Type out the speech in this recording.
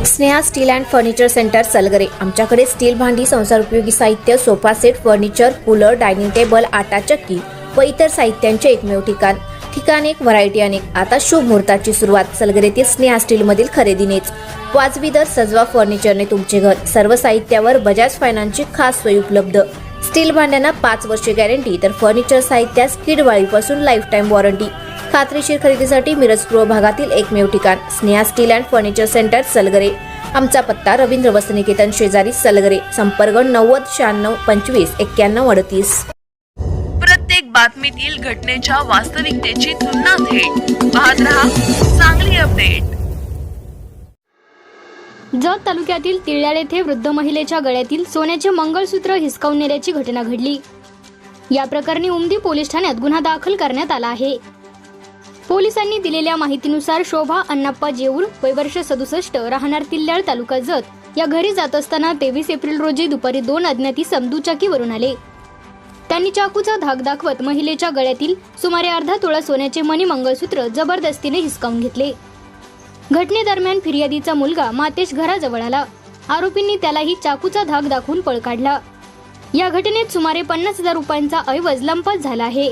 Sneha steel and furniture centre Salgare. आमच्याकडे steel भांडी, संसार उपयोगी साहित्य, sofa set, furniture, cooler, dining table, आटा चक्की व इतर साहित्यांचे एकमेव ठिकाण एक, व्हरायटी अनेक। आता शुभ मुहूर्ताची सुरुवात सलगरेतील स्नेहा स्टील मधील खरेदीनेच। वाजवी दर, सजवा फर्निचरने तुमचे घर। सर्व साहित्यावर बजाज फायनान्सची खास सोय उपलब्ध। स्टील भांड्यांना 5 वर्षे गॅरंटी, तर फर्निचर साहित्यास किडवाळीपासून लाईफ टाइम वॉरंटी। खात्रीशीर खरेदीसाठी मिरज पूर्व भागातील एकमेव ठिकाण Sneha steel and furniture centre Salgare. आमचा पत्ता रवींद्र वस्त्रनिकेतन शेजारी सलगरे। संपर्क 90 96 25 91 38। प्रत्येक बातमीतील घटनेच्या वास्तविकतेची तुलना थेट पाहत रहा चांगली अपडेट। जत तालुक्यातील तिळ्याळ येथे वृद्ध महिलेच्या गळ्यातील सोन्याचे मंगळसूत्र हिसकावून नेल्याची घटना घडली। या प्रकरणी उमदी पोलीस ठाण्यात गुन्हा दाखल करण्यात आला आहे। पोलिसांनी दिलेल्या माहितीनुसार शोभा अण्णाप्पा जेऊर, वय वर्ष 67, राहणार तिल्याळ, तालुका जत, या घरी जात असताना 23 एप्रिल रोजी दुपारी 2 अज्ञात इसम दुचाकीवरून आले। त्यांनी चाकूचा धाक दाखवत महिलेच्या गळ्यातील सुमारे अर्धा तोळा सोन्याचे मणी मंगळसूत्र जबरदस्तीने हिसकावून घेतले। घटनेदरम्यान फिर्यादीचा मुलगा मातेश घराजवळ आला। आरोपींनी त्यालाही चाकूचा धाक दाखवून पळ काढला। या घटनेत सुमारे 50,000 रुपयांचा ऐवज लंपास झाला आहे।